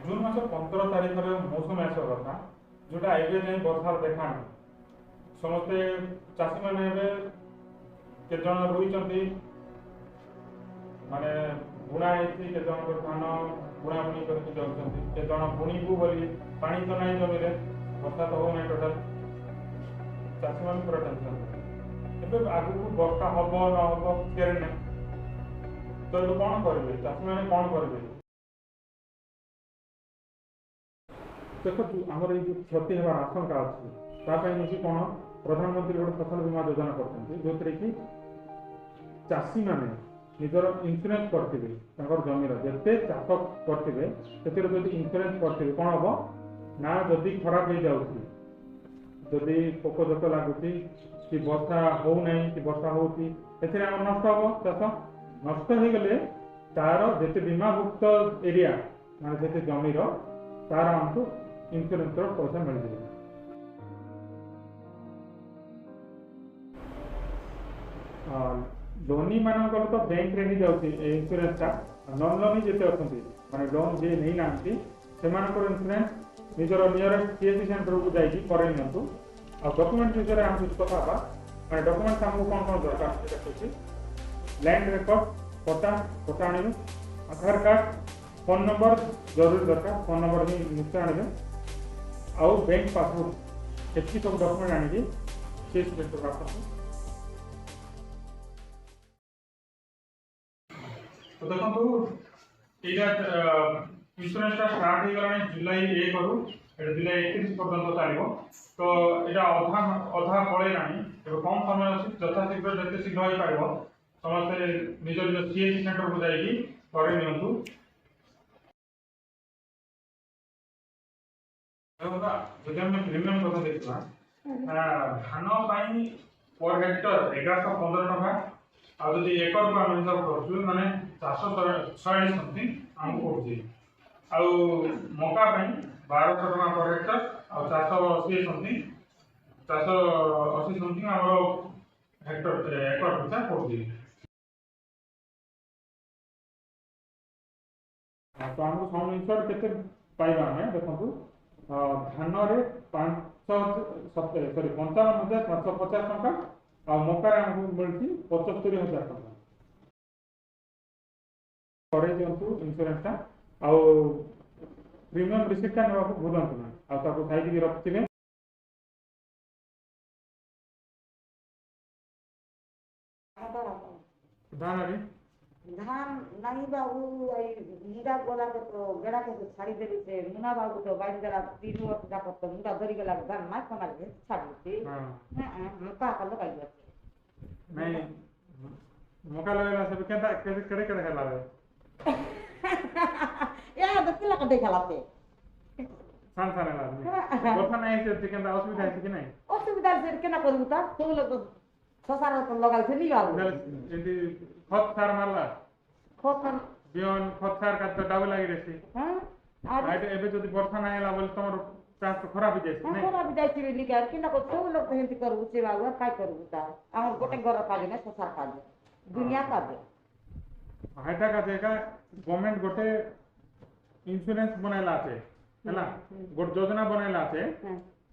जून मास 15 तारीख मौसम आसवा कथा जोटा एवं जाए बर्षार देखा समस्ते चाषी मैंने केत रुई माने बुणा के धान बुणा बुणी करके जाऊँच केत बुणीबू बोली पानी तो ना जमी वर्षा तो हो ना टोटाल चाषी मान पूरा टेंशन एवं आगू वर्षा हम न हम क्लियर ना तो ये कौन करेंगे चाषी मैंने कौन करेंगे देखो आमर ये क्षति होवार आशंका अच्छी कौन प्रधानमंत्री गोटे फसल बीमा योजना कर कि चाषी मैंने निजर इन्सुरांस करते जमीर जिते चाष करते इन्सुरांस करते कौन हम ना जदि खराब हो जाऊँगी जदि पोक जोक लगुच कि वर्षा हो ना कि वर्षा हो नष्ट हम चाष नष्ट हो गले तार जिते बीमाभुक्त एरिया माने जिते जमीर तार आमको इन्सुरांस पैसा मिल जाए लोनी मान तो बैंक रे ही जाऊँगी इन्सुरांस नन लोनी जिते अच्छा माने लोन जी नहीं ना से इन्सुरांस निजर नियरेस्ट सीएससी सेंटर को जाइए कर डॉक्यूमेंट विषय में आम कुछ कथा माने डॉक्यूमेंट आमको कौन कौन दरकार लैंड रिकॉर्ड पट्टा पट्टा आने आधार कार्ड फोन नंबर जरूरी दरकार फोन नंबर ही निश्चय आने आउ बैंक पासबुक एति सब डॉक्यूमेंट आनिकी सीएससी सेंटर आसतु तो देखो इन्सुरांस स्टार्ट हो गला जुलाई 1 रु जुलाई 31 पर्यंत चलो तो यहाँ अधा अधा पड़ेगा कम समय अच्छी यथाशीघ्र जिते शीघ्र हो पार समस्ते निज निज सीएससी सेंटर को जाइए कर जब आम प्रीमियम कथा देखा धान पर हेक्टर 1115 टका आदि एकर को आम हिसाब कर माने 440 समथिंग आमको पड़े मका 1200 टका पर हेक्टर आ 480 समथिंग 480 समथिंग आम हेक्टर एकर पिछा पड़े तो आमको सम इन्सुर के पाइबा आम देखो धान 55,750 टका आ मकार आमको मिलती 75,000 टका करे दिंतु इन्सुरांस आउ प्रीमियम रिसीप्ट ना भूलु ना साइड रखिए धान धान नहीं बाबू मुंडा गला के तो गेड़ा के छाड़ी देली से मुना बाबू तो बाइन गेला 3 वर्ष जाक तो मुंडा धरी गेला धान मार कमाल के छाड़ी दे हां मका का लगाई दे नहीं मका लगेला सब केदा केड़े केड़े खेला रे या दतिला का देखला पे सान सान लागनी वर्षा नहीं से केदा असुविधा है कि नहीं असुविधा से केना करू ता तो लोग ससार तो लगाई से नहीं बाबू यदि खत सार मारला खत बियन खत सार का तो डाबे लागि रहसी हां आइट एबे जदि वर्षा नहीं आला बोल तमर चास तो खराब हो जाय नहीं खराब हो जाय छी निकार कि ना को सब लोग तो हिंदी करू से बाबू काय करू ता हम गोटे घर का दे ससार का दे दुनिया का दे हाइटा का देखा गवर्नमेंट गोटे इंश्योरेंस बनाइला छे हैला गोटे योजना बनाइला छे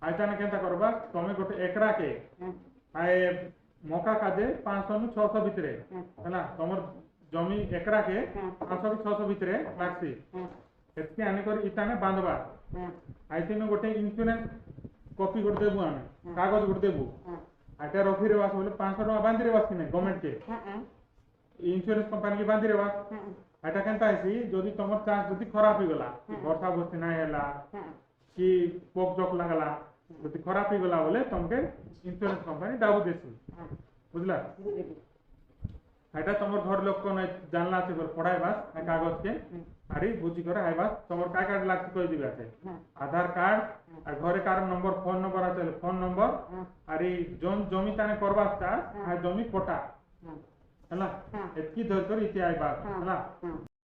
आइटा ने केनता करबा तमे गोटे एकरा के आए मौका का दे 500 नु 600 भितरे हैला तमर जमी एकरा के 500 नु 600 भितरे लागसी एतके आने कर इताने बांधबा आइते में गोटे इंश्योरेंस कॉपी गोटे देबु आने कागज गोटे देबु आटा रखी रे वास बोले 500 टका बांधी रे वास कि गवर्नमेंट के इंश्योरेंस कंपनी के बांधी रे वास आटा केनता आसी जदी तमर चार्ज जदी खराब हो गला वर्षा बस्ती ना हैला कि पोक जोक लागला जदी खराब हो गला बोले तुमके इंश्योरेंस कंपनी दाबू देसी बुझला एटा तमर घर लोग को जानला से पढ़ाई बास कागज के आरी बुझी करे आइ बास तमर का कार्ड लागसी कोई दिबा से आधार कार्ड आ घरे कार नंबर फोन नंबर आते फोन नंबर आरी जोन जमी ताने करबा ता जमी पटा हैला एतकी धर कर इति आइ बास हैला